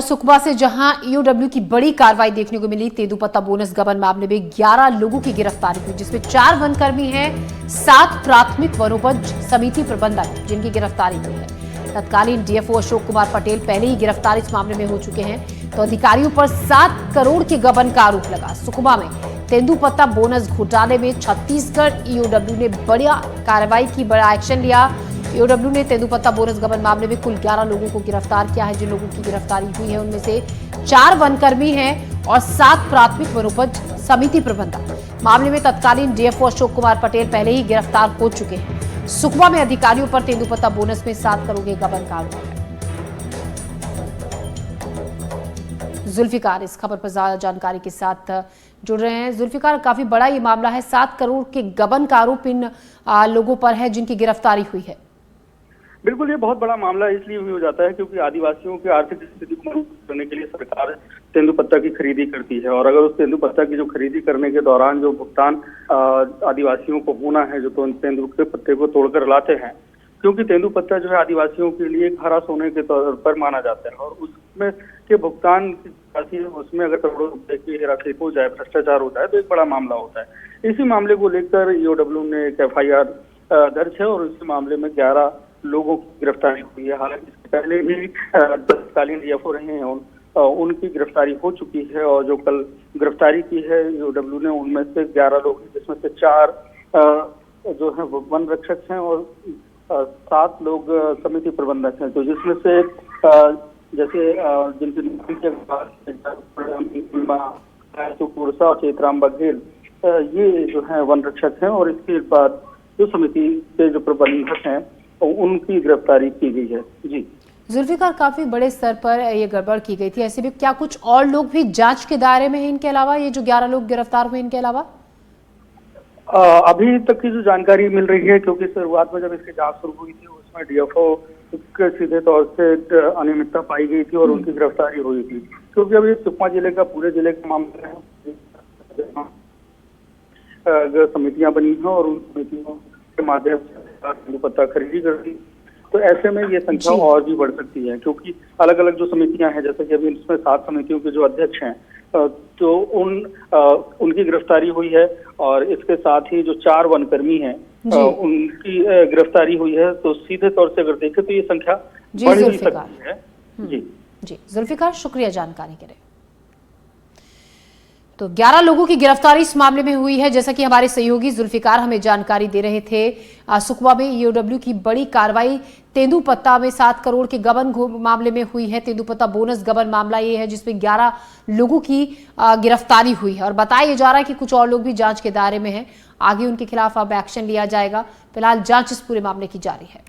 सुकमा से जहां ईओडब्ल्यू की बड़ी कार्रवाई देखने को मिली। तेंदूपत्ता बोनस गबन मामले में 11 लोगों की गिरफ्तारी हुई, जिसमें 4 वनकर्मी हैं, 7 प्राथमिक वनोपज समिति प्रबंधक जिनकी गिरफ्तारी हुई है। तत्कालीन डीएफओ अशोक कुमार पटेल पहले ही गिरफ्तार इस मामले में हो चुके हैं, तो अधिकारियों पर 7 करोड़ के गबन का आरोप लगा। सुकमा में तेंदूपत्ता बोनस घोटाले में छत्तीसगढ़ ईओडब्ल्यू ने बड़ा कार्रवाई की, बड़ा एक्शन लिया। ईओडब्ल्यू ने तेंदूपत्ता बोनस गबन मामले में कुल 11 लोगों को गिरफ्तार किया है। जिन लोगों की गिरफ्तारी हुई है उनमें से 4 वनकर्मी हैं और 7 प्राथमिक वनोपज समिति प्रबंधक। मामले में तत्कालीन डीएफओ अशोक कुमार पटेल पहले ही गिरफ्तार हो चुके हैं। सुकमा में अधिकारियों पर तेंदूपत्ता बोनस में 7 करोड़ के गबन का आरोप है। जुल्फिकार इस खबर पर ज्यादा जानकारी के साथ जुड़ रहे हैं। जुल्फिकार, काफी बड़ा ये मामला है, 7 करोड़ के गबन का आरोप इन लोगों पर है जिनकी गिरफ्तारी हुई है। बिल्कुल, ये बहुत बड़ा मामला इसलिए भी हो जाता है क्योंकि आदिवासियों की आर्थिक स्थिति को मजबूत करने के लिए सरकार तेंदूपत्ता की खरीदी करती है, और अगर उस तेंदूपत्ता की जो खरीदी करने के दौरान जो भुगतान आदिवासियों को होना है, जो तो तेंदू के पत्ते को तोड़कर लाते हैं, क्योंकि तेंदूपत्ता जो है आदिवासियों के लिए एक हरा सोने के तौर पर माना जाता है, और उसमें के भुगतान की राशि उसमें अगर करोड़ों रुपए की राशि हो जाए, भ्रष्टाचार हो जाए, तो एक बड़ा मामला होता है। इसी मामले को लेकर ईओडब्ल्यू ने एक FIR दर्ज है और इस मामले में 11 लोगों की गिरफ्तारी हुई है। हालांकि इससे पहले भी तत्कालीन डीएफओ रहे हैं, उनकी गिरफ्तारी हो चुकी है, और जो कल गिरफ्तारी की है ईओडब्ल्यू ने, उनमें से 11 लोग, जिसमें से 4 जो है वन रक्षक हैं और 7 लोग समिति प्रबंधक हैं। तो जिसमें से जैसे जिनके कोरसा और चेतराम बघेल, ये जो है वन रक्षक हैं, और इसके बाद जो समिति के जो प्रबंधक हैं उनकी गिरफ्तारी की गई है। जी जुल्फिकार, काफी बड़े स्तर पर ये गड़बड़ की गई थी, ऐसे भी क्या कुछ और लोग भी जांच के दायरे में हैं इनके अलावा, ये जो 11 लोग गिरफ्तार हुए इनके अलावा? अभी तक की जो जानकारी मिल रही है, क्योंकि शुरुआत में जब इसकी जांच शुरू हुई थी उसमें डीएफओ के सीधे तौर से अनियमितता पाई गई थी और उनकी गिरफ्तारी हुई थी। क्योंकि अभी सुकमा जिले का, पूरे जिले का मामला है, समितियां बनी हैं और उन समितियों के माध्यम से तेंदूपत्ता खरीदी करती, तो ऐसे में ये संख्या और भी बढ़ सकती है, क्योंकि अलग अलग जो समितियां हैं, जैसे कि अभी इसमें 7 समितियों के जो अध्यक्ष हैं, तो उनकी गिरफ्तारी हुई है, और इसके साथ ही जो 4 वनकर्मी हैं उनकी गिरफ्तारी हुई है। तो सीधे तौर से अगर देखें तो ये संख्या बढ़ ही सकती है। जी जुल्फिकार, शुक्रिया जानकारी के लिए। तो 11 लोगों की गिरफ्तारी इस मामले में हुई है, जैसा कि हमारे सहयोगी जुल्फिकार हमें जानकारी दे रहे थे। सुकमा में ईओडब्ल्यू की बड़ी कार्रवाई तेंदूपत्ता में 7 करोड़ के गबन मामले में हुई है। तेंदूपत्ता बोनस गबन मामला ये है जिसमें 11 लोगों की गिरफ्तारी हुई है, और बताया जा रहा है कि कुछ और लोग भी जांच के दायरे में हैं। आगे उनके खिलाफ अब एक्शन लिया जाएगा। फिलहाल जांच इस पूरे मामले की जारी है।